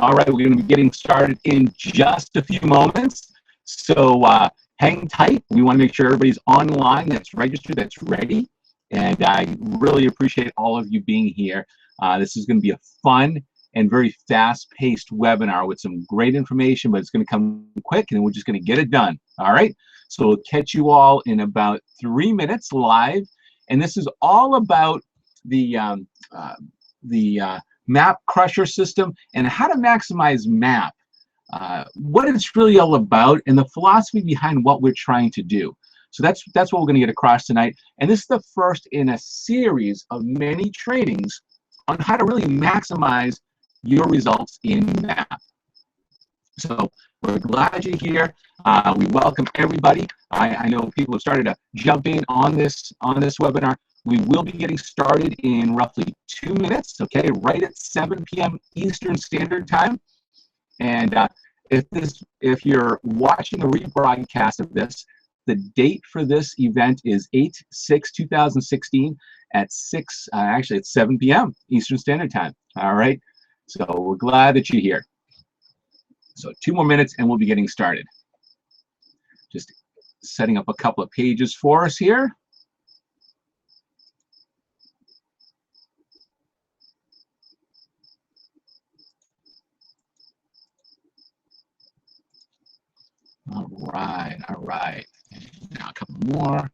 All right, we're going to be getting started in just a few moments. So hang tight. We want to make sure everybody's online, that's registered, that's ready. And I really appreciate all of you being here. This is going to be a fun and very fast-paced webinar with some great information, but it's going to come quick, and we're just going to get it done. All right? So we'll catch you all in about 3 minutes live. And this is all about the map crusher system and how to maximize map, what it's really all about, and the philosophy behind what we're trying to do. So that's what we're going to get across tonight. And this is the first in a series of many trainings on how to really maximize your results in map. So we're glad you're here. We welcome everybody. I know people have started to jump in on this webinar. We will be getting started in roughly 2 minutes, okay, right at 7 p.m. Eastern Standard Time. And if you're watching a rebroadcast of this, the date for this event is 8/6/2016 at 7 p.m. Eastern Standard Time. All right, so we're glad that you're here. So 2 more minutes and we'll be getting started. Just setting up a couple of pages for us here. All right, all right. Now a couple more.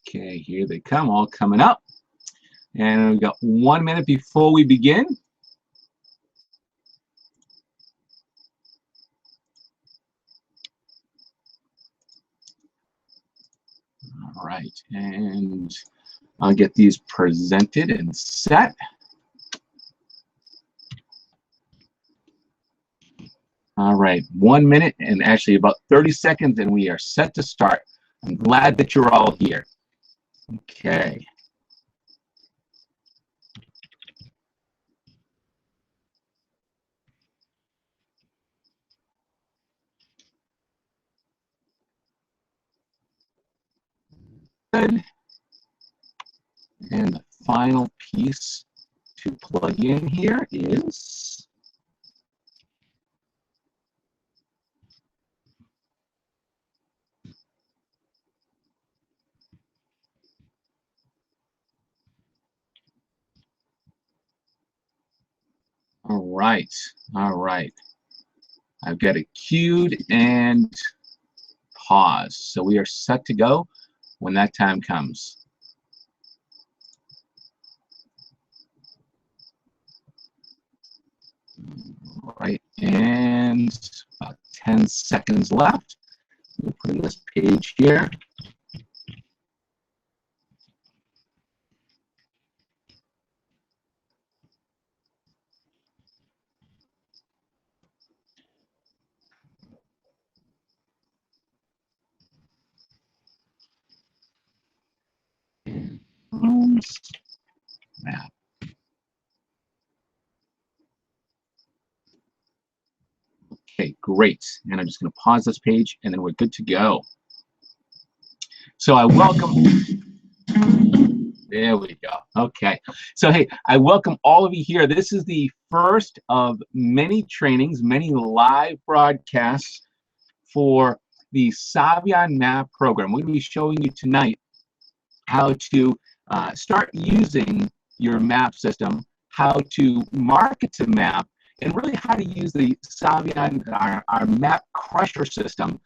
Okay, here they come, all coming up. And we've got 1 minute before we begin. All right, and I'll get these presented and set. All right, 1 minute and actually about 30 seconds and we are set to start. I'm glad that you're all here. Okay. Good. And the final piece to plug in here is all right, all right. I've got it queued and paused. So we are set to go when that time comes. All right, and about 10 seconds left. We'll put in this page here. Map. Okay, great. And I'm just going to pause this page, and then we're good to go. So I welcome. There we go. Okay. So, hey, I welcome all of you here. This is the first of many trainings, many live broadcasts for the Saivian map program. We're going to be showing you tonight how to start using your map system, how to market to map, and really how to use the Saivian, our map crusher system,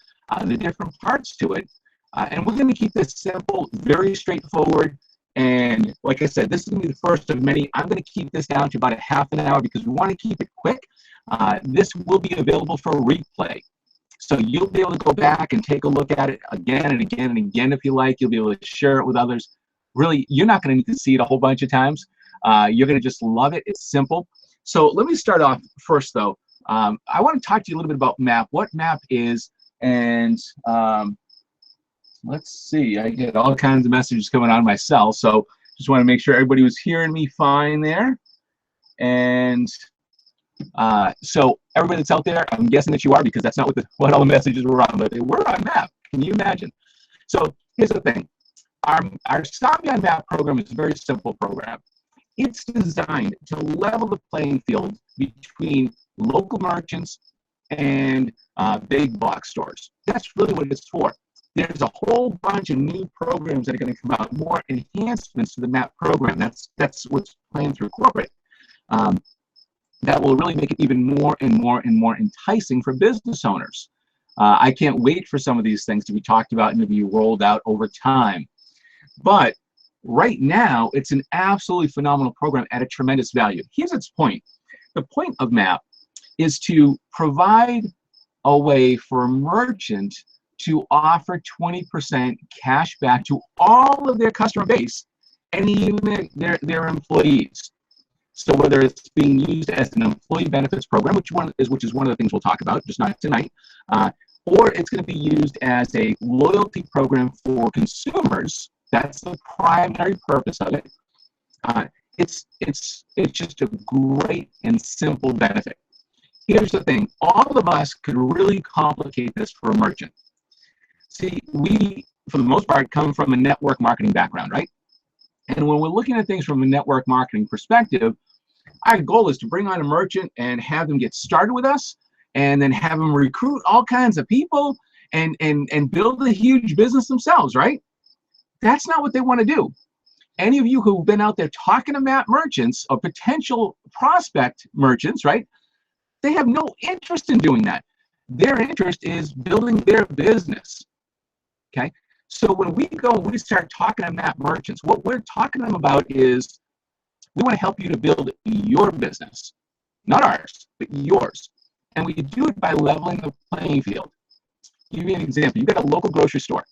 the different parts to it. And we're going to keep this simple, very straightforward. And like I said, this is going to be the first of many. I'm going to keep this down to about a half an hour because we want to keep it quick. This will be available for replay. So you'll be able to go back and take a look at it again and again and again if you like. You'll be able to share it with others. Really, you're not going to need to see it a whole bunch of times. You're going to just love it. It's simple. So let me start off first, though. I want to talk to you a little bit about map, what map is, and Let's see. I get all kinds of messages coming on my cell, so just want to make sure everybody was hearing me fine there. And so everybody that's out there, I'm guessing that you are, because that's not what all the messages were on, but they were on MAP. Can you imagine? So here's the thing. Our Saivian MAP program is a very simple program. It's designed to level the playing field between local merchants and big box stores. That's really what it's for. There's a whole bunch of new programs that are going to come out, more enhancements to the MAP program. That's what's planned through corporate. That will really make it even more and more and more enticing for business owners. I can't wait for some of these things to be talked about and to be rolled out over time. But right now, it's an absolutely phenomenal program at a tremendous value. Here's its point. The point of MAP is to provide a way for a merchant to offer 20% cash back to all of their customer base and even their employees. So whether it's being used as an employee benefits program, which is one of the things we'll talk about, just not tonight, or it's going to be used as a loyalty program for consumers. That's the primary purpose of it. It's just a great and simple benefit. Here's the thing. All of us could really complicate this for a merchant. See, we, for the most part, come from a network marketing background, right? And when we're looking at things from a network marketing perspective, our goal is to bring on a merchant and have them get started with us, and then have them recruit all kinds of people and build a huge business themselves, right? That's not what they want to do. Any of you who've been out there talking to MAP merchants or potential prospect merchants, right? They have no interest in doing that. Their interest is building their business, okay? So when we start talking to MAP merchants, what we're talking to them about is we want to help you to build your business, not ours, but yours. And we do it by leveling the playing field. I'll give you an example. You've got a local grocery store.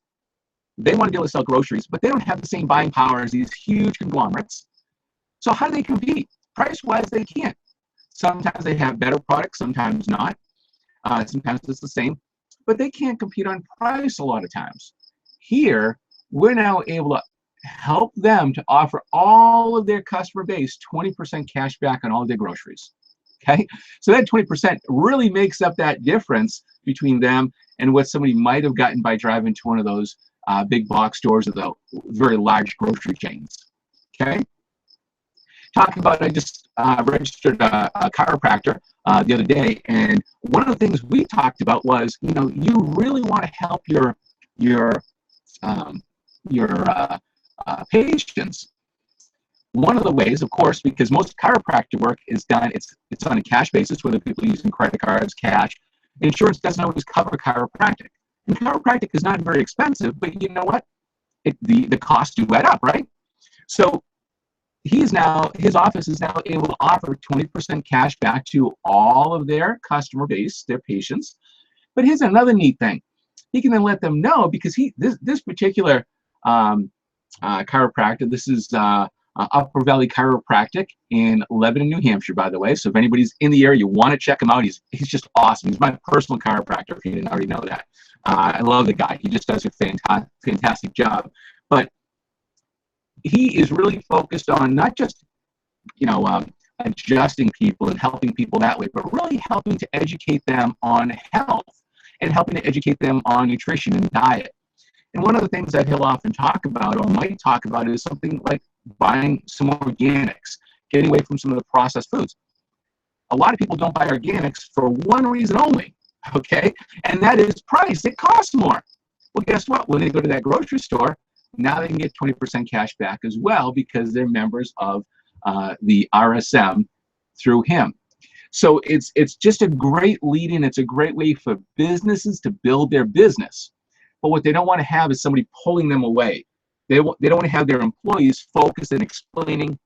They want to be able to sell groceries, but they don't have the same buying power as these huge conglomerates. So how do they compete? Price-wise, they can't. Sometimes they have better products, sometimes not. Sometimes it's the same, but they can't compete on price a lot of times. Here, we're now able to help them to offer all of their customer base 20% cash back on all of their groceries. Okay, so that 20% really makes up that difference between them and what somebody might have gotten by driving to one of those big box stores or the very large grocery chains. Okay, talking about, I just registered a chiropractor the other day, and one of the things we talked about was, you know, you really want to help your patients. One of the ways, of course, because most chiropractic work is done, it's on a cash basis, whether people are using credit cards, cash. Insurance doesn't always cover chiropractic. And chiropractic is not very expensive, but you know what? The costs do add up, right? So his office is now able to offer 20% cash back to all of their customer base, their patients. But here's another neat thing. He can then let them know, because this particular chiropractor, this is Upper Valley Chiropractic in Lebanon, New Hampshire, by the way. So if anybody's in the area, you want to check him out. He's just awesome. He's my personal chiropractor, if you didn't already know that. I love the guy. He just does a fantastic job. But he is really focused on not just, you know, adjusting people and helping people that way, but really helping to educate them on health and helping to educate them on nutrition and diet. And one of the things that he'll often talk about, or might talk about, is something like buying some organics, getting away from some of the processed foods. A lot of people don't buy organics for one reason only, okay? And that is price. It costs more. Well, guess what? When they go to that grocery store, now they can get 20% cash back as well, because they're members of the RSM through him. So it's just a great lead-in. It's a great way for businesses to build their business. But what they don't want to have is somebody pulling them away. They don't want to have their employees focused and explaining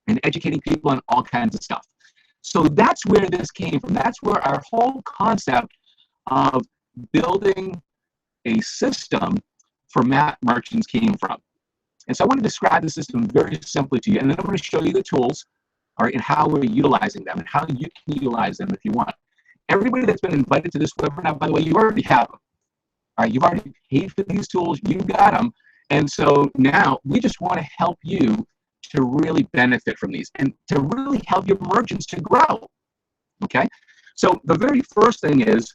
and educating people on all kinds of stuff. So that's where this came from. That's where our whole concept of building a system for MAP merchants came from. And so I want to describe the system very simply to you, and then I'm going to show you the tools, all right, and how we're utilizing them and how you can utilize them if you want. Everybody that's been invited to this webinar, by the way, you already have them. You've already paid for these tools, you got them, and so now we just want to help you to really benefit from these and to really help your merchants to grow. Okay, so the very first thing is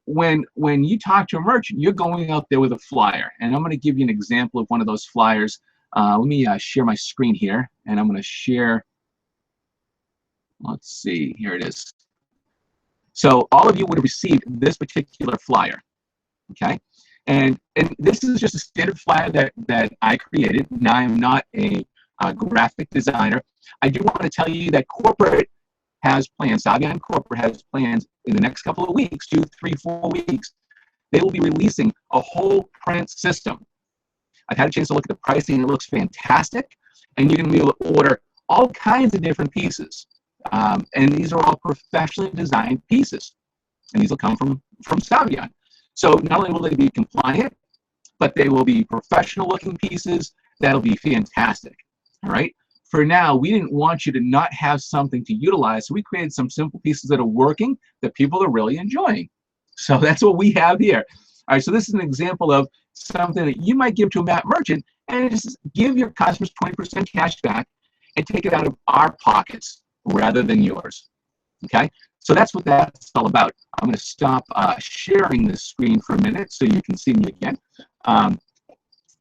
when you talk to a merchant, you're going out there with a flyer, and I'm going to give you an example of one of those flyers. Let me share my screen here, and I'm going to share. Let's see, here it is. So all of you would have received this particular flyer, okay? And this is just a standard flyer that I created. Now, I'm not a graphic designer. I do want to tell you that corporate has plans, Saivian corporate has plans in the next couple of weeks, 2, 3, 4 weeks. They will be releasing a whole print system. I've had a chance to look at the pricing, and it looks fantastic. And you're going to be able to order all kinds of different pieces. And these are all professionally designed pieces. And these will come from Saivian. So not only will they be compliant, but they will be professional looking pieces. That'll be fantastic. All right. For now, we didn't want you to not have something to utilize. So we created some simple pieces that are working that people are really enjoying. So that's what we have here. All right. So this is an example of something that you might give to a map merchant and just give your customers 20% cash back and take it out of our pockets rather than yours. Okay, so that's what that's all about. I'm going to stop sharing this screen for a minute so you can see me again. I'm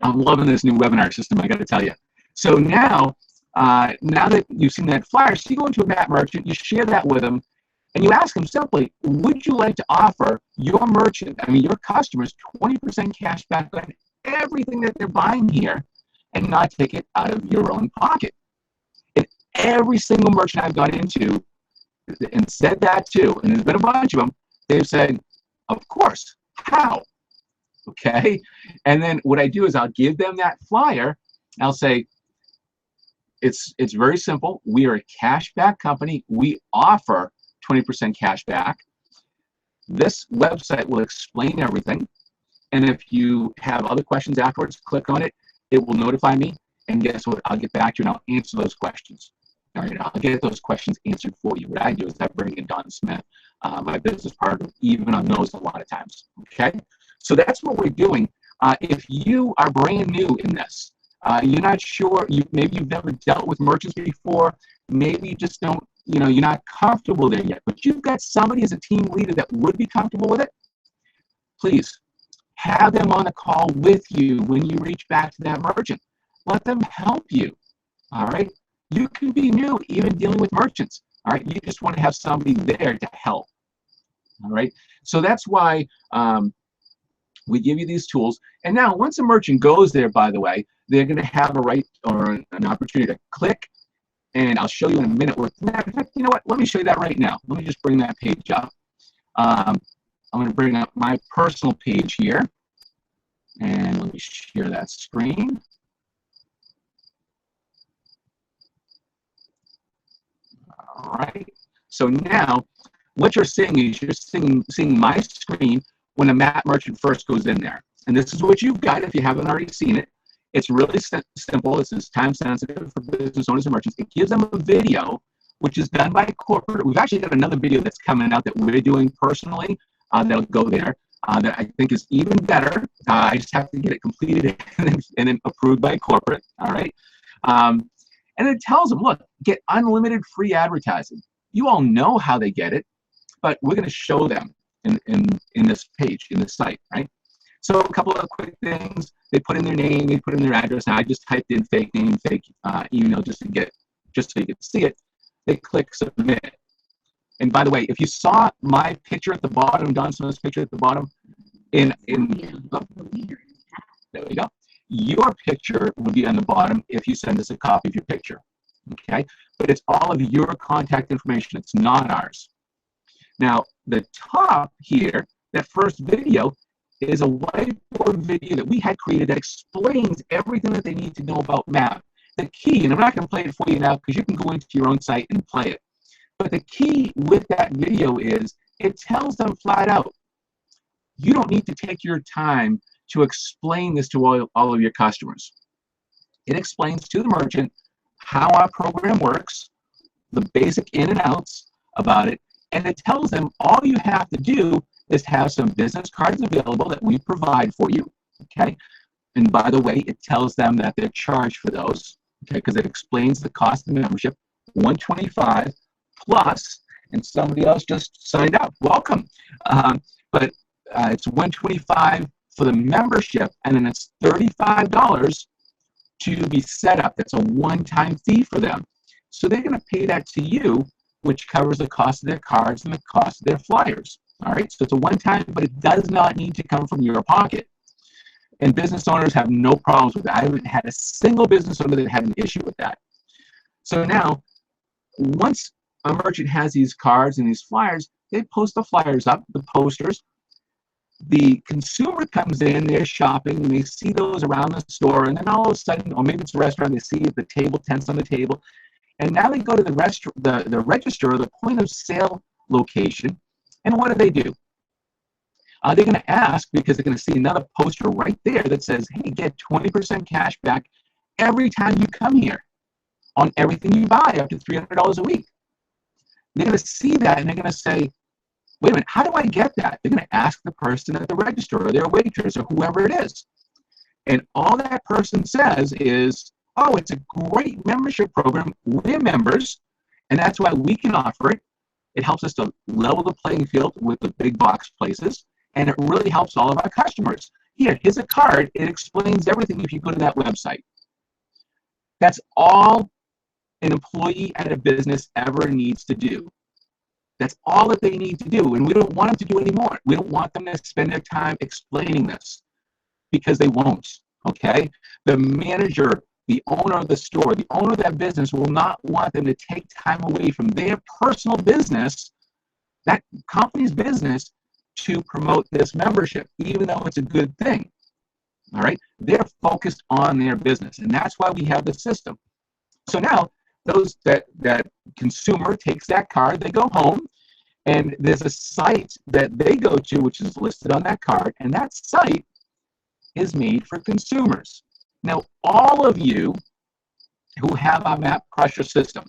loving this new webinar system, I got to tell you. So now that you've seen that flyer, so you go into a map merchant, you share that with them, and you ask them simply, would you like to offer your your customers 20% cash back on everything that they're buying here and not take it out of your own pocket? Every single merchant I've gone into and said that to, and there's been a bunch of them, they've said, of course, how? Okay, and then what I do is I'll give them that flyer. I'll say, it's very simple. We are a cash back company. We offer 20% cash back. This website will explain everything, and if you have other questions afterwards, click on it. It will notify me, and guess what? I'll get back to you and I'll answer those questions. All right, I'll get those questions answered for you. What I do is I bring in Don Smith, my business partner, even on those a lot of times. Okay, so that's what we're doing. If you are brand new in this, you're not sure, maybe you've never dealt with merchants before, maybe you just don't, you're not comfortable there yet, but you've got somebody as a team leader that would be comfortable with it, please have them on a call with you when you reach back to that merchant. Let them help you. All right. You can be new, even dealing with merchants. All right, you just want to have somebody there to help. All right, so that's why we give you these tools. And now, once a merchant goes there, by the way, they're going to have a right or an opportunity to click. And I'll show you in a minute. You know what? Let me show you that right now. Let me just bring that page up. I'm going to bring up my personal page here, and let me share that screen. All right, so now what you're seeing is you're seeing my screen when a map merchant first goes in there. And this is what you've got if you haven't already seen it. It's really simple. This is time sensitive for business owners and merchants. It gives them a video, which is done by corporate. We've actually got another video that's coming out that we're doing personally that'll go there that I think is even better. I just have to get it completed and then approved by corporate. All right. And it tells them, look, get unlimited free advertising. You all know how they get it, but we're going to show them in this page, in this site, right? So a couple of quick things. They put in their name, they put in their address. Now I just typed in fake name, fake email just so you can see it. They click submit. And by the way, if you saw my picture at the bottom, Don Smith's picture at the bottom, there we go. Your picture would be on the bottom if you send us a copy of your picture, okay? But it's all of your contact information. It's not ours. Now, the top here, that first video, is a whiteboard video that we had created that explains everything that they need to know about MAP. The key, and I'm not going to play it for you now because you can go into your own site and play it, but the key with that video is it tells them flat out, you don't need to take your time to explain this to all of your customers. It explains to the merchant how our program works, the basic in and outs about it, and it tells them all you have to do is have some business cards available that we provide for you, okay? And by the way, it tells them that they're charged for those, okay, because it explains the cost of the membership, $125 plus, and somebody else just signed up. Welcome. But it's $125 for the membership, and then it's $35 to be set up. That's a one-time fee for them. So they're going to pay that to you, which covers the cost of their cards and the cost of their flyers. All right, so it's a one-time, but it does not need to come from your pocket. And business owners have no problems with that. I haven't had a single business owner that had an issue with that. So now, once a merchant has these cards and these flyers, they post the flyers up, the posters. The consumer comes in, they're shopping, and they see those around the store, and then all of a sudden, or maybe it's a restaurant, they see the table, tents on the table, and now they go to the register, or the point of sale location, and what do? They're going to ask, because they're going to see another poster right there that says, hey, get 20% cash back every time you come here on everything you buy up to $300 a week. They're going to see that, and they're going to say, wait a minute, how do I get that? They're going to ask the person at the register or their waitress or whoever it is. And all that person says is, oh, it's a great membership program. We're members, and that's why we can offer it. It helps us to level the playing field with the big box places, and it really helps all of our customers. Here's a card. It explains everything if you go to that website. That's all an employee at a business ever needs to do. That's all that they need to do, and we don't want them to do any more. We don't want them to spend their time explaining this, because they won't, okay? The manager, the owner of the store, the owner of that business will not want them to take time away from their personal business, that company's business, to promote this membership, even though it's a good thing, all right? They're focused on their business, and that's why we have the system. So now, that consumer takes that card, they go home, and there's a site that they go to, which is listed on that card, and that site is made for consumers. Now, all of you who have our Map Crusher system,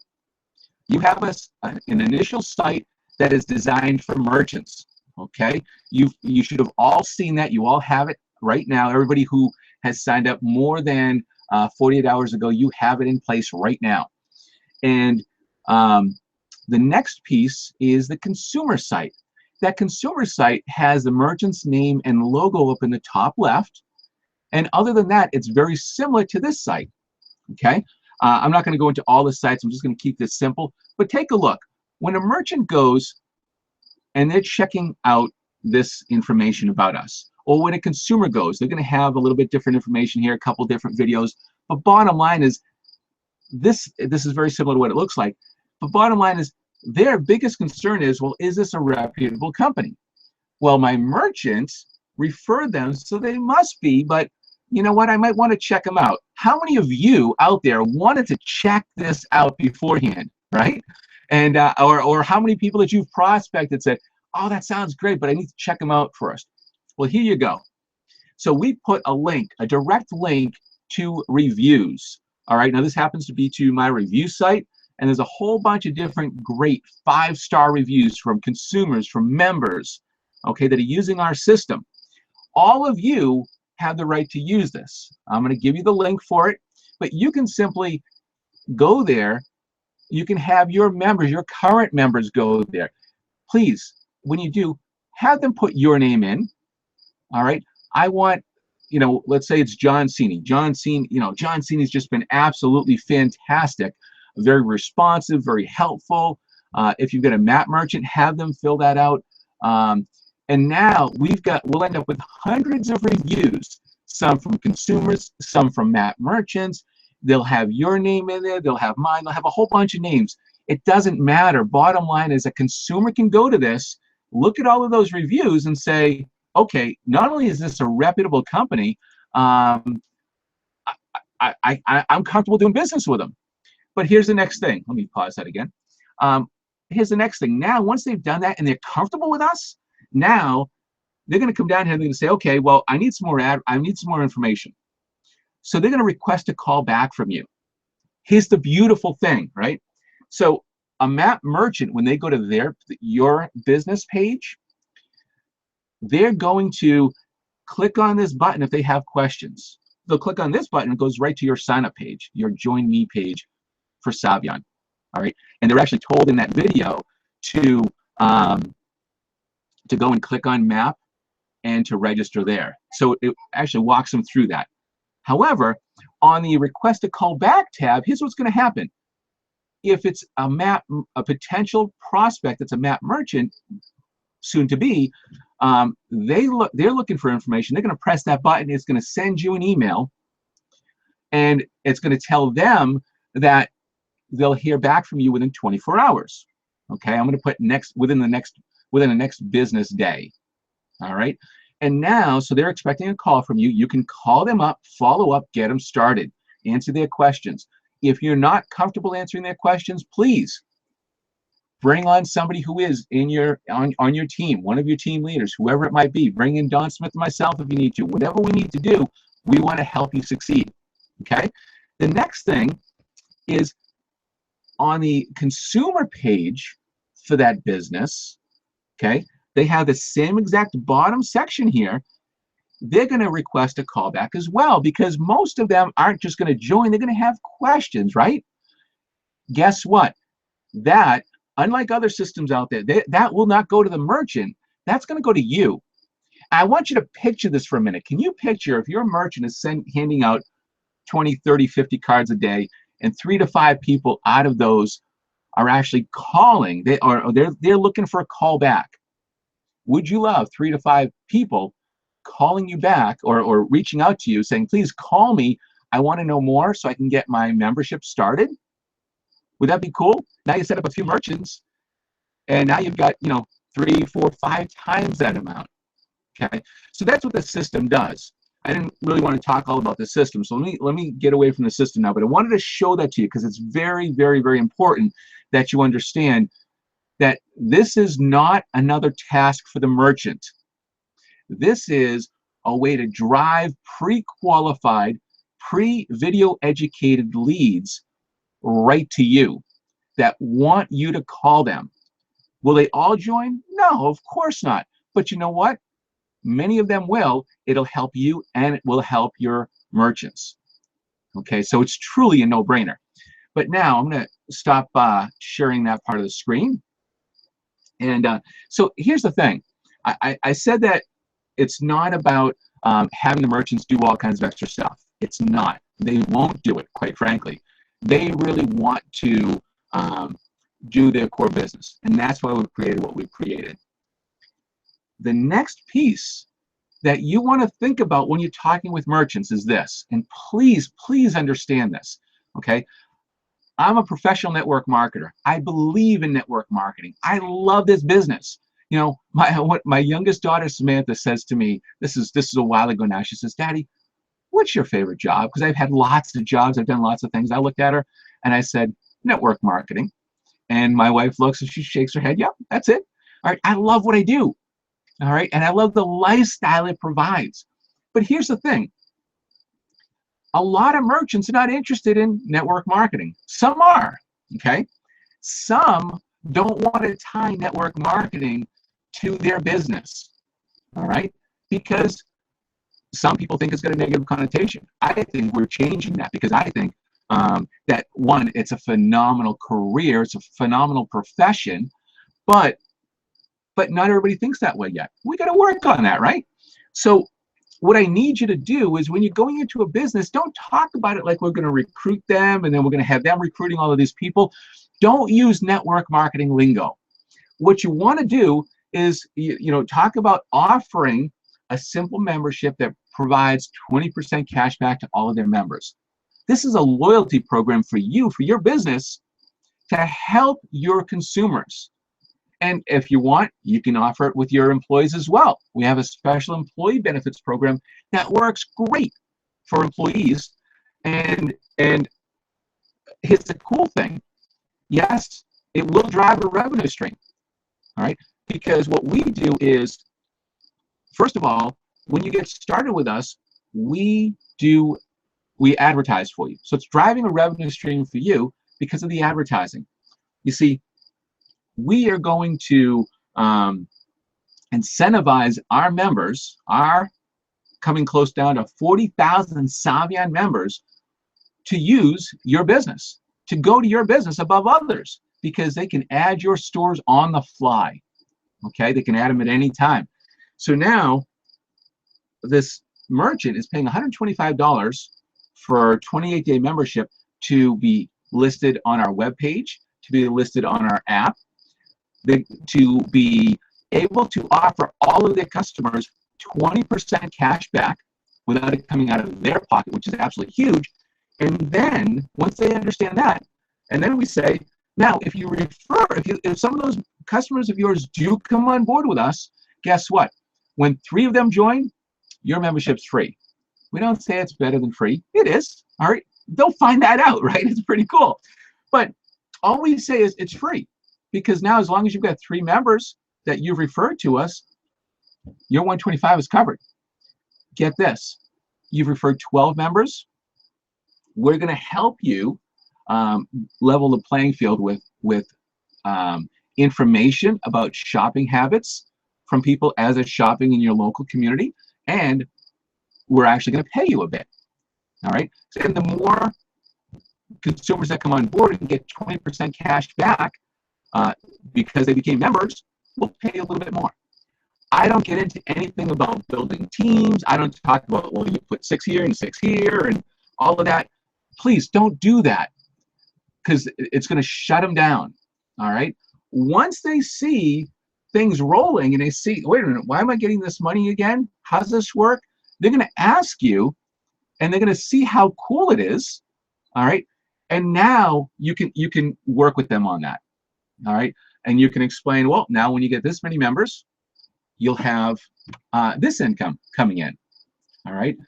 you have an initial site that is designed for merchants, okay? You should have all seen that. You all have it right now. Everybody who has signed up more than 48 hours ago, you have it in place right now. And the next piece is the consumer site. That consumer site has the merchant's name and logo up in the top left. And other than that, it's very similar to this site, okay? I'm not going to go into all the sites. I'm just going to keep this simple. But take a look. When a merchant goes and they're checking out this information about us, or when a consumer goes, they're going to have a little bit different information here, a couple different videos. But bottom line is, this is very similar to what it looks like. But bottom line is, their biggest concern is, well, is this a reputable company? Well, my merchant referred them, so they must be, but you know what? I might want to check them out. How many of you out there wanted to check this out beforehand, right? And or how many people that you've prospected said, oh, that sounds great, but I need to check them out first. Well, here you go. So we put a link, a direct link to reviews. All right, now this happens to be to my review site, and there's a whole bunch of different great 5-star reviews from consumers, from members, okay, that are using our system. All of you have the right to use this. I'm going to give you the link for it, but you can simply go there. You can have your members, your current members, go there. Please, when you do, have them put your name in. All right, I want, let's say it's John Cini. John Cini's just been absolutely fantastic, very responsive, very helpful. If you've got a map merchant, have them fill that out. And now we'll end up with hundreds of reviews, some from consumers, some from map merchants. They'll have your name in there, they'll have mine, they'll have a whole bunch of names. It doesn't matter. Bottom line is, a consumer can go to this, look at all of those reviews and say, okay, not only is this a reputable company, I'm comfortable doing business with them. But here's the next thing. Let me pause that again. Here's the next thing. Now, once they've done that and they're comfortable with us, now they're going to come down here and they're going to say, okay, well, I need some more information. So they're going to request a call back from you. Here's the beautiful thing, right? So a map merchant, when they go to your business page, they're going to click on this button if they have questions. They'll click on this button, it goes right to your sign up page, your join me page for Saivian. All right, and they're actually told in that video to go and click on map and to register there. So it actually walks them through that. However, on the request to call back tab, here's what's going to happen. If it's a potential prospect that's a map merchant, soon to be, they're looking for information. They're going to press that button. It's going to send you an email, and it's going to tell them that they'll hear back from you within 24 hours. Okay, I'm going to put within the next business day. All right, and now, so they're expecting a call from you. You can call them up, follow up, get them started, answer their questions. If you're not comfortable answering their questions, please bring on somebody who is on your team, one of your team leaders, whoever it might be. Bring in Don Smith and myself if you need to. Whatever we need to do, we want to help you succeed. Okay. The next thing is on the consumer page for that business. Okay. They have the same exact bottom section here. They're going to request a callback as well, because most of them aren't just going to join. They're going to have questions, right? Guess what? That, unlike other systems out there, that will not go to the merchant. That's going to go to you. I want you to picture this for a minute. Can you picture if your merchant is handing out 20, 30, 50 cards a day, and 3 to 5 people out of those are actually calling? They're looking for a callback. Would you love 3 to 5 people calling you back or reaching out to you saying, please call me, I want to know more so I can get my membership started? Would that be cool? Now you set up a few merchants, and now you've got 3, 4, 5 times that amount. Okay, so that's what the system does. I didn't really want to talk all about the system, so let me get away from the system now, but I wanted to show that to you because it's very, very, very important that you understand that this is not another task for the merchant. This is a way to drive pre-qualified, pre-video educated leads right to you that want you to call them. Will they all join? No, of course not. But you know what? Many of them will. It'll help you and it will help your merchants. Okay, so it's truly a no-brainer. But now I'm going to stop sharing that part of the screen. And so here's the thing. I said that it's not about having the merchants do all kinds of extra stuff. It's not. They won't do it, quite frankly. They really want to do their core business. And that's why we've created what we've created. The next piece that you want to think about when you're talking with merchants is this. And please, please understand this. Okay? I'm a professional network marketer. I believe in network marketing. I love this business. My youngest daughter Samantha says to me, this is a while ago now, she says, Daddy, what's your favorite job? Because I've had lots of jobs, I've done lots of things. I looked at her and I said, network marketing. And my wife looks and she shakes her head, yep, that's it. All right, I love what I do. All right, and I love the lifestyle it provides. But here's the thing. A lot of merchants are not interested in network marketing. Some are, okay? Some don't want to tie network marketing to their business, all right? Because some people think it's got a negative connotation. I think we're changing that because I think that, one, it's a phenomenal career, it's a phenomenal profession, but not everybody thinks that way yet. We got to work on that, right? So what I need you to do is when you're going into a business, don't talk about it like we're going to recruit them and then we're going to have them recruiting all of these people. Don't use network marketing lingo. What you want to do is talk about offering a simple membership that provides 20% cash back to all of their members. This is a loyalty program for you, for your business, to help your consumers. And if you want, you can offer it with your employees as well. We have a special employee benefits program that works great for employees. And here's the cool thing. Yes, it will drive a revenue stream. All right? Because what we do is, first of all, when you get started with us, we advertise for you. So it's driving a revenue stream for you because of the advertising. You see, we are going to incentivize our members, our coming close down to 40,000 Saivian members, to use your business, to go to your business above others, because they can add your stores on the fly. Okay, they can add them at any time. So now this merchant is paying $125 for a 28-day membership to be listed on our webpage, to be listed on our app, to be able to offer all of their customers 20% cash back without it coming out of their pocket, which is absolutely huge. And then once they understand that, and then we say, now if you refer, if some of those customers of yours do come on board with us, guess what? When 3 of them join, your membership's free. We don't say it's better than free. It is. All right. They'll find that out, right? It's pretty cool. But all we say is it's free, because now as long as you've got 3 members that you've referred to us, your 125 is covered. Get this. You've referred 12 members. We're going to help you level the playing field with information about shopping habits from people as they're shopping in your local community, and we're actually going to pay you a bit. All right. And the more consumers that come on board and get 20% cash back because they became members, we'll pay you a little bit more. I don't get into anything about building teams. I don't talk about, well, you put 6 here and 6 here and all of that. Please don't do that, because it's going to shut them down. All right. Once they see things rolling and they see, wait a minute, why am I getting this money again? How does this work? They're going to ask you, and they're going to see how cool it is. All right. And now you can work with them on that. All right. And you can explain, well, now when you get this many members, you'll have this income coming in. All right.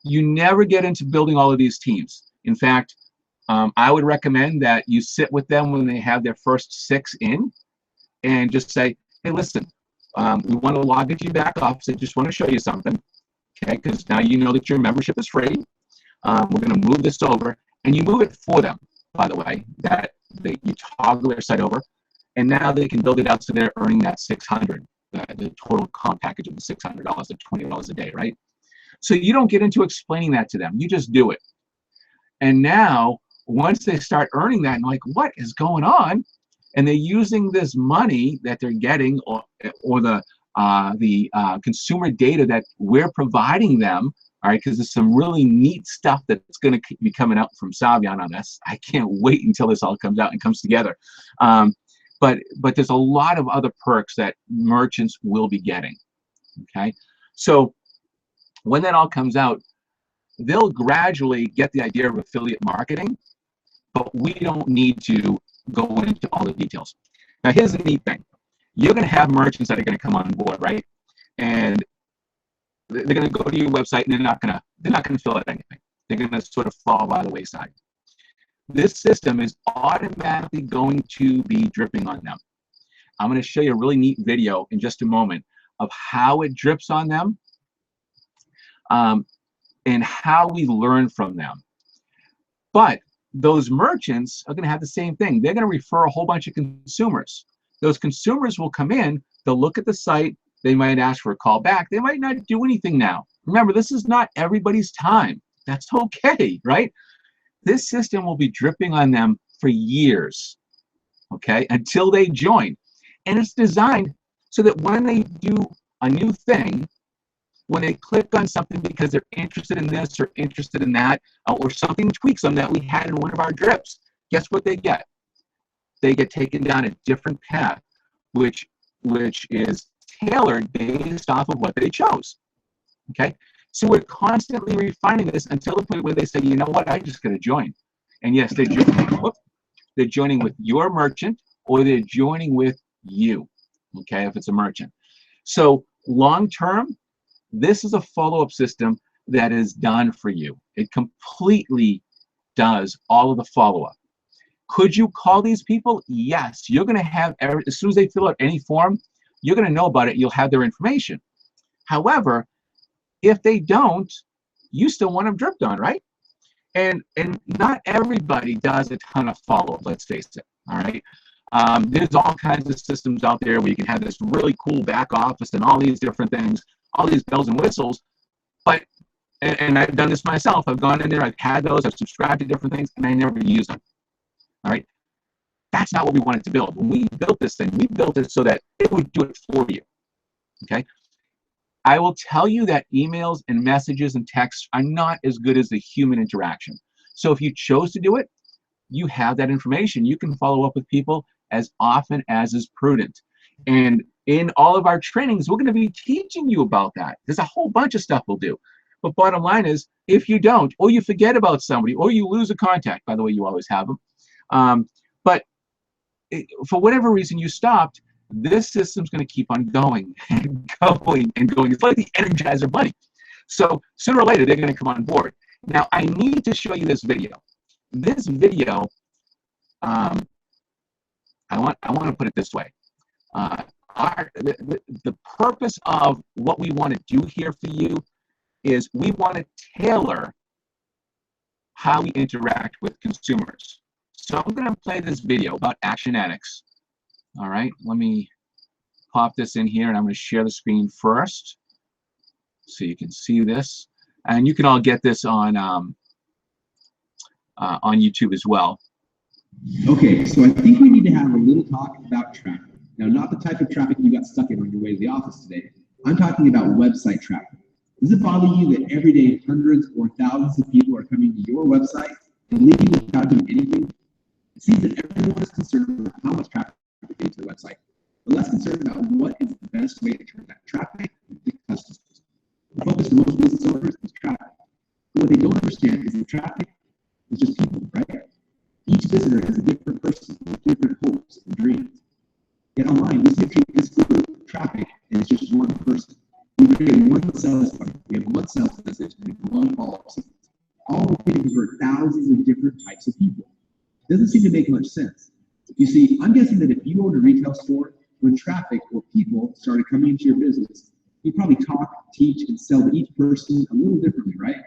You never get into building all of these teams. In fact, I would recommend that you sit with them when they have their first 6 in and just say, hey, listen, we want to log into your back office. I just want to show you something. Okay, because now you know that your membership is free. We're going to move this over, and you move it for them, by the way, that you toggle their site over, and now they can build it out so they're earning that $600, the total comp package of the $600 at $20 a day, right? So you don't get into explaining that to them. You just do it. And now, once they start earning that, and like, what is going on? And they're using this money that they're getting, or the consumer data that we're providing them, all right, because there's some really neat stuff that's going to be coming out from Saivian on this. I can't wait until this all comes out and comes together. But there's a lot of other perks that merchants will be getting, okay? So when that all comes out, they'll gradually get the idea of affiliate marketing, but we don't need to go into all the details. Now, here's the neat thing. You're going to have merchants that are going to come on board, right? And they're going to go to your website, and they're not going to fill out anything. They're going to sort of fall by the wayside. This system is automatically going to be dripping on them. I'm going to show you a really neat video in just a moment of how it drips on them, and how we learn from them. But those merchants are going to have the same thing. They're going to refer a whole bunch of consumers. Those consumers will come in, they'll look at the site, they might ask for a call back. They might not do anything now. Remember, this is not everybody's time. That's okay, right? This system will be dripping on them for years, okay, until they join. And it's designed so that when they do a new thing, when they click on something because they're interested in this or interested in that, or something tweaks them that we had in one of our drips, guess what they get? They get taken down a different path, which is tailored based off of what they chose. Okay? So we're constantly refining this until the point where they say, you know what, I'm just going to join. And yes, they're joining with your merchant, or they're joining with you, okay, if it's a merchant. So long term, this is a follow-up system that is done for you. It completely does all of the follow-up. Could you call these people? Yes. You're going to have, as soon as they fill out any form, you're going to know about it. You'll have their information. However, if they don't, you still want them dripped on, right? And not everybody does a ton of follow-up, let's face it, all right? There's all kinds of systems out there where you can have this really cool back office and all these different things, all these bells and whistles. But, and I've done this myself, I've gone in there, I've had those, I've subscribed to different things, and I never use them. All right. That's not what we wanted to build. When we built this thing, we built it so that it would do it for you. Okay. I will tell you that emails and messages and texts are not as good as the human interaction. So if you chose to do it, you have that information. You can follow up with people as often as is prudent. And in all of our trainings, we're going to be teaching you about that. There's a whole bunch of stuff we'll do. But bottom line is, if you don't, or you forget about somebody, or you lose a contact, by the way, you always have them. But for whatever reason you stopped, this system's going to keep on going and going and going. It's like the Energizer Bunny. So sooner or later, they're going to come on board. Now, I need to show you this video. This video, I want to put it this way. The purpose of what we want to do here for you is we want to tailor how we interact with consumers. So I'm going to play this video about Action Addicts. All right, let me pop this in here, and I'm going to share the screen first so you can see this. And you can all get this on YouTube as well. Okay, so I think we need to have a little talk about traffic. Now, not the type of traffic you got stuck in on your way to the office today. I'm talking about website traffic. Does it bother you that every day hundreds or thousands of people are coming to your website and leaving without doing anything? It seems that everyone is concerned with how much traffic is getting to the website, but less concerned about what is the best way to turn that traffic into customers. The focus for most business owners is traffic. But what they don't understand is that traffic is just people, right? Each visitor is a different person with different hopes and dreams. Yet online, we treat this group of traffic as just one person. We create one sales funnel, we have one sales message, and one follow-up sequence. All of it for thousands of different types of people. Doesn't seem to make much sense. You see, I'm guessing that if you owned a retail store, when traffic or people started coming into your business, you probably talk, teach, and sell to each person a little differently, right?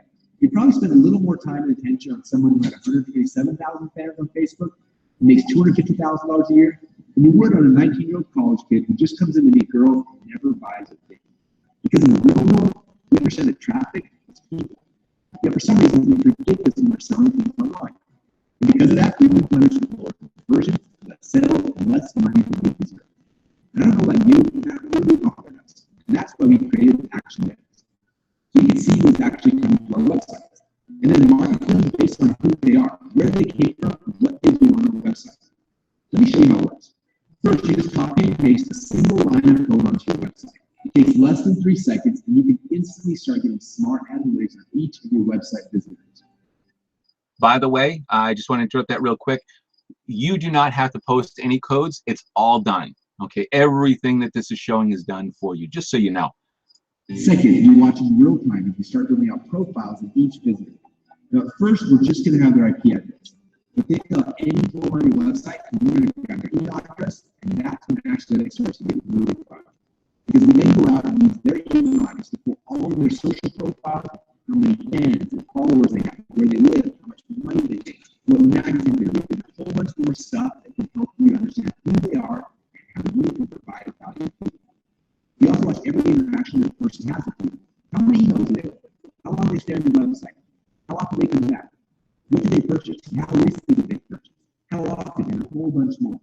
You'd probably spend a little more time and attention on someone who had 127,000 fans on Facebook and makes $250,000 a year than you would on a 19-year-old college kid who just comes in to meet girls and never buys a thing. Because in the real world, we understand that traffic is people. Yet for some reason, we forget this when we're selling things online. And because of that, we replenish with lower conversion, less sales, and less money for the user. And I don't know about you, but that really bothers us. And that's why we created Action Addicts. So you can see who's actually coming to our website. And then market them based on who they are, where they came from, and what they do on our website. Let me show you how it works. First, you just copy and paste a single line of code onto your website. It takes less than 3 seconds, and you can instantly start getting smart analytics on each of your website visitors. By the way, I just want to interrupt that real quick. You do not have to post any codes. It's all done. Okay, everything that this is showing is done for you, just so you know. Second, you watch in real time as you start building out profiles of each visitor. Now, at first, we're just going to have their IP address. But they fill out any form on your website, and we're going to grab their email address, and that's when Action Addicts starts to get really fun. Because we then go out and use their email address to pull all of their social profiles, how many fans and followers they have, where they live, how much money they make, what magazine they read, and a whole bunch more stuff that can help you understand who they are and how you can provide value to people. We also watch every interaction that a person has with you. How many emails do they open? How long they stay on your website? How often they come back? What did they purchase? How recently did they purchase? How often? And a whole bunch more.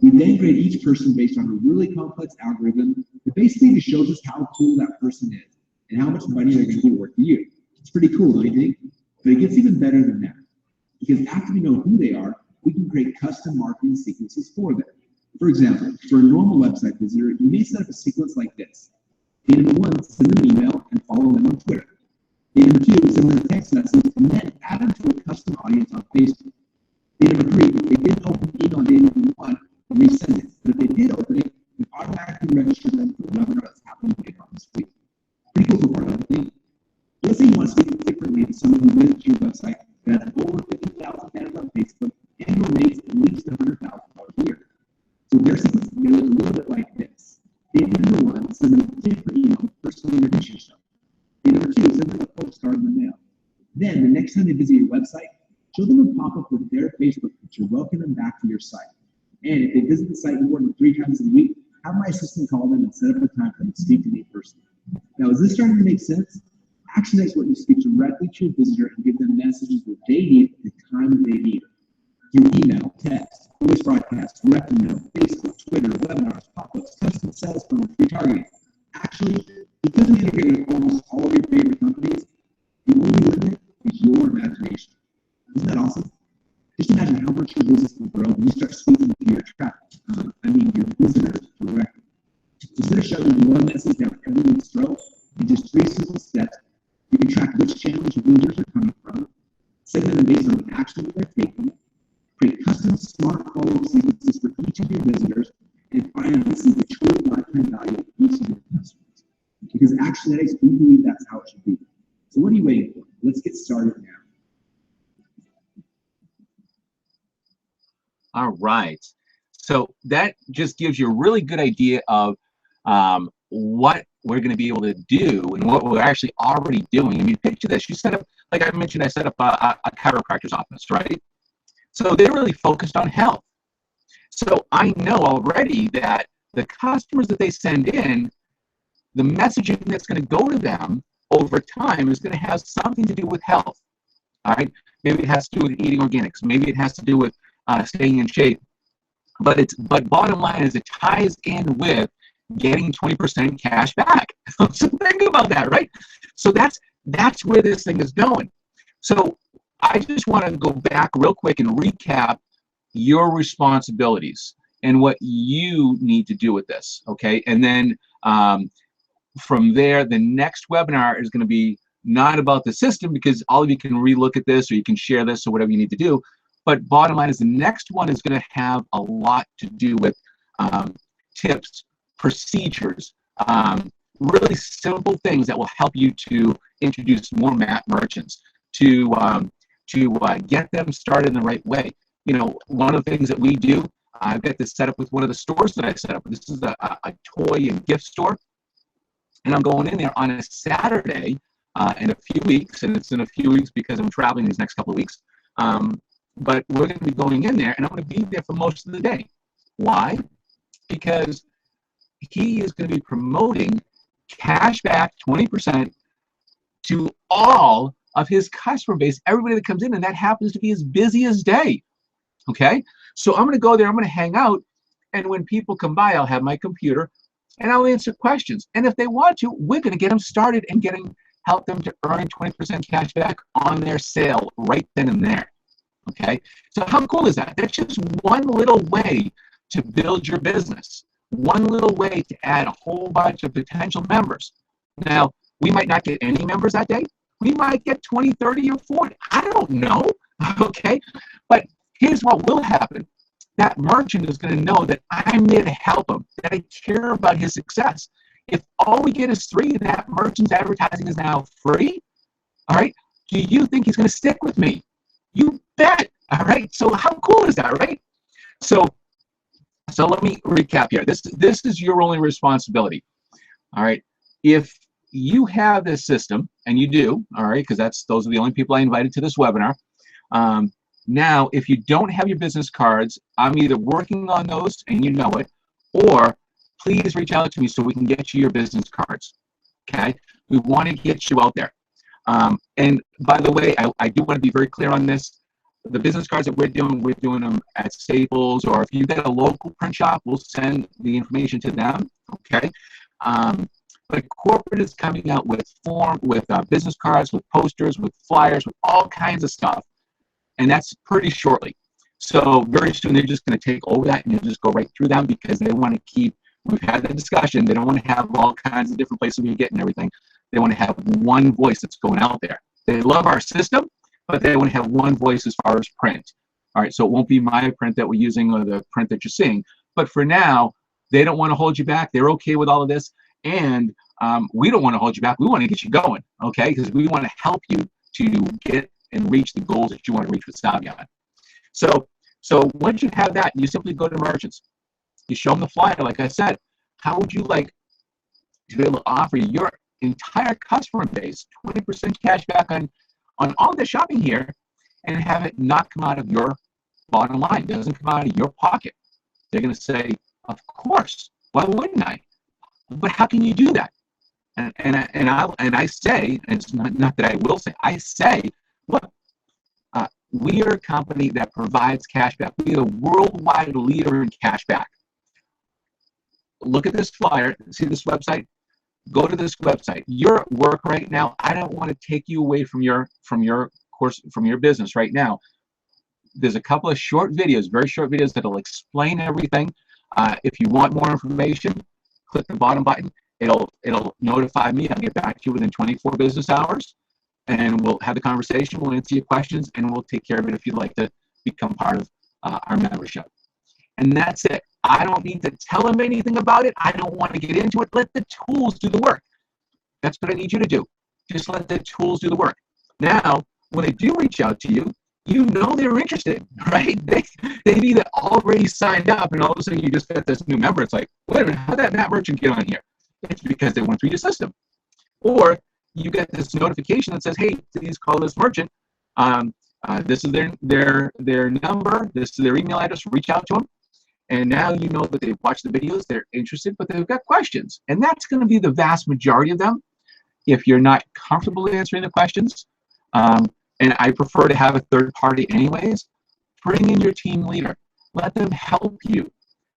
We then grade each person based on a really complex algorithm that basically just shows us how cool that person is and how much money they're going to be worth to you. It's pretty cool, don't you think? But it gets even better than that. Because after we know who they are, we can create custom marketing sequences for them. For example, for a normal website visitor, you may set up a sequence like this. Day number 1, send them an email and follow them on Twitter. Day number 2, send them a text message and then add them to a custom audience on Facebook. Day number 3, if they didn't open the email on day number 1, resend it. But if they did open it, we automatically register them for the webinar that's happening later on this week. Pretty cool so far, don't you think? Let's say you want to speak differently to someone who visits your website that has over 50,000 fans on Facebook and or makes at least $100,000 a year. So their sequence is going to look a little bit like this. Day number 1, send them a different email to personally introduce yourself. Day number 2, send them a postcard in the mail. Then, the next time they visit your website, show them a pop-up with their Facebook picture, welcome them back to your site. And if they visit the site more than 3 times a week, have my assistant call them and set up a time for them to speak to me personally. Now, is this starting to make sense? Action is what you speak directly to your visitor and give them messages that they need at the time that they need it. Through email, text, voice broadcast, direct email, Facebook, Twitter, webinars, pop-ups, custom sales funnels, retargeting. Actually, because we integrate with almost all of your favorite companies, the only limit is your imagination. Isn't that awesome? Just imagine how much your business will grow when you start speaking to your traffic, your visitors directly. Instead of shoving one message down everyone's throat, in just 3 simple steps, you can track which channels your visitors are coming from, segment them based on the action that they're taking, create custom smart follow-up sequences for each of your visitors, and finally see the true lifetime value of each of your customers. Because at Actionetics, we believe that's how it should be. So what are you waiting for? Let's get started now. All right. So that just gives you a really good idea of what we're going to be able to do and what we're actually already doing. I mean, picture this. You set up, like I mentioned, I set up a chiropractor's office, right? So they're really focused on health. So I know already that the customers that they send in, the messaging that's going to go to them over time is going to have something to do with health. All right. Maybe it has to do with eating organics. Maybe it has to do with staying in shape. But bottom line is it ties in with getting 20% cash back. So think about that, right? So that's where this thing is going. So I just want to go back real quick and recap your responsibilities and what you need to do with this, okay? And then from there, the next webinar is going to be not about the system, because all of you can relook at this or you can share this or whatever you need to do. But bottom line is the next one is going to have a lot to do with tips, procedures, really simple things that will help you to introduce more MAP merchants, to get them started in the right way. You know, one of the things that we do, I've got this set up with one of the stores that I set up. This is a toy and gift store. And I'm going in there on a Saturday in a few weeks, and it's in a few weeks because I'm traveling these next couple of weeks. But we're going to be going in there, and I'm going to be there for most of the day. Why? Because he is going to be promoting cash back 20% to all of his customer base, everybody that comes in, and that happens to be his busiest day. Okay? So I'm going to go there, I'm going to hang out, and when people come by, I'll have my computer, and I'll answer questions. And if they want to, we're going to get them started and help them to earn 20% cash back on their sale right then and there. Okay, so how cool is that? That's just one little way to build your business, one little way to add a whole bunch of potential members. Now, we might not get any members that day. We might get 20, 30, or 40. I don't know, okay? But here's what will happen. That merchant is going to know that I'm there to help him, that I care about his success. If all we get is 3 and that merchant's advertising is now free, all right, do you think he's going to stick with me? You bet. All right. So how cool is that, right? So let me recap here. This is your only responsibility. All right. If you have this system, and you do, all right, because those are the only people I invited to this webinar. Now, if you don't have your business cards, I'm either working on those and you know it, or please reach out to me so we can get you your business cards. Okay. We want to get you out there. And by the way, I do want to be very clear on this. The business cards that we're doing them at Staples, or if you've got a local print shop, we'll send the information to them. Okay. But corporate is coming out with business cards, with posters, with flyers, with all kinds of stuff. And that's pretty shortly. So very soon they're just going to take over that and you'll just go right through them, because they want to keep, we've had the discussion, they don't want to have all kinds of different places we get and everything. They want to have one voice that's going out there. They love our system, but they want to have one voice as far as print. All right, so it won't be my print that we're using or the print that you're seeing. But for now, they don't want to hold you back. They're okay with all of this. And we don't want to hold you back. We want to get you going, okay? Because we want to help you to get and reach the goals that you want to reach with Saivian. So once you have that, you simply go to merchants. You show them the flyer, like I said. How would you like to be able to offer your entire customer base 20% cash back on all the shopping here, and have it not come out of your bottom line? It doesn't come out of your pocket. They're going to say, of course, why wouldn't I? But how can you do that? And I say, and it's not that I will say, I say, look, we are a company that provides cashback. We are a worldwide leader in cashback. Look at this flyer. See this website? Go to this website. You're at work right now. I don't want to take you away from your business right now. There's a couple of short videos, very short videos that'll explain everything. If you want more information, click the bottom button. It'll notify me. I'll get back to you within 24 business hours, and we'll have the conversation. We'll answer your questions, and we'll take care of it if you'd like to become part of our membership. And that's it. I don't need to tell them anything about it. I don't want to get into it. Let the tools do the work. That's what I need you to do. Just let the tools do the work. Now, when they do reach out to you, you know they're interested, right? They've either already signed up, and all of a sudden you just get this new member. It's like, wait a minute, how did that merchant get on here? It's because they went through your system. Or you get this notification that says, hey, please call this merchant. This is their number. This is their email address. Reach out to them. And now you know that they've watched the videos, they're interested, but they've got questions. And that's going to be the vast majority of them. If you're not comfortable answering the questions, and I prefer to have a third party anyways, bring in your team leader. Let them help you.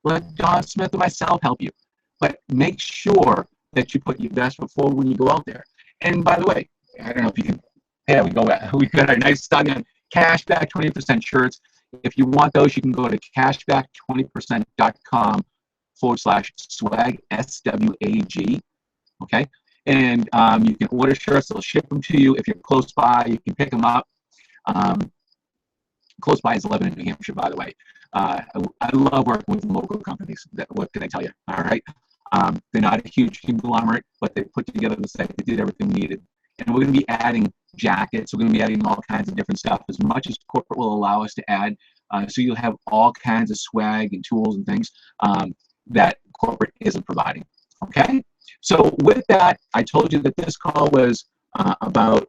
Let Don Smith and myself help you. But make sure that you put your best foot forward when you go out there. And by the way, I don't know if you can, there we go. We got our nice sign on cashback 20% shirts. If you want those, you can go to cashback20%.com/swag, SWAG. Okay? And you can order shirts. They'll ship them to you. If you're close by, you can pick them up. Close by is Lebanon, New Hampshire, by the way. I love working with local companies. What can I tell you? All right? They're not a huge conglomerate, but they put together the site. They did everything needed. And we're going to be adding jackets. We're going to be adding all kinds of different stuff as much as corporate will allow us to add. So you'll have all kinds of swag and tools and things that corporate isn't providing. Okay? So with that, I told you that this call was about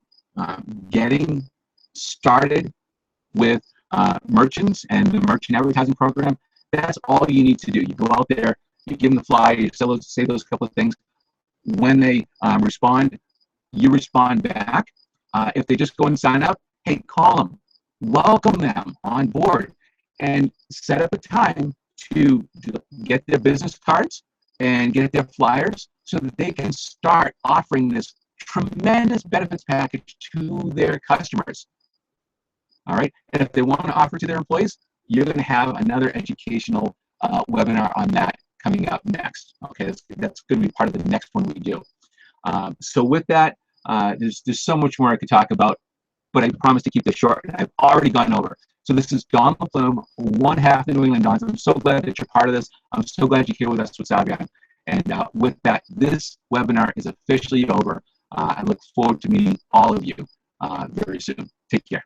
getting started with merchants and the merchant advertising program. That's all you need to do. You go out there, you give them the flyer, you say those couple of things. When they respond, you respond back. If they just go and sign up, hey, call them, welcome them on board, and set up a time to get their business cards and get their flyers so that they can start offering this tremendous benefits package to their customers. All right, and if they want to offer to their employees, you're going to have another educational webinar on that coming up next. Okay, that's going to be part of the next one we do. So with that, there's so much more I could talk about, but I promise to keep this short, and I've already gone over. So this is Don LaPlume, one half the New England Dons. I'm so glad that you're part of this. I'm so glad you're here with us with Saivian. And with that, this webinar is officially over. I look forward to meeting all of you very soon. Take care.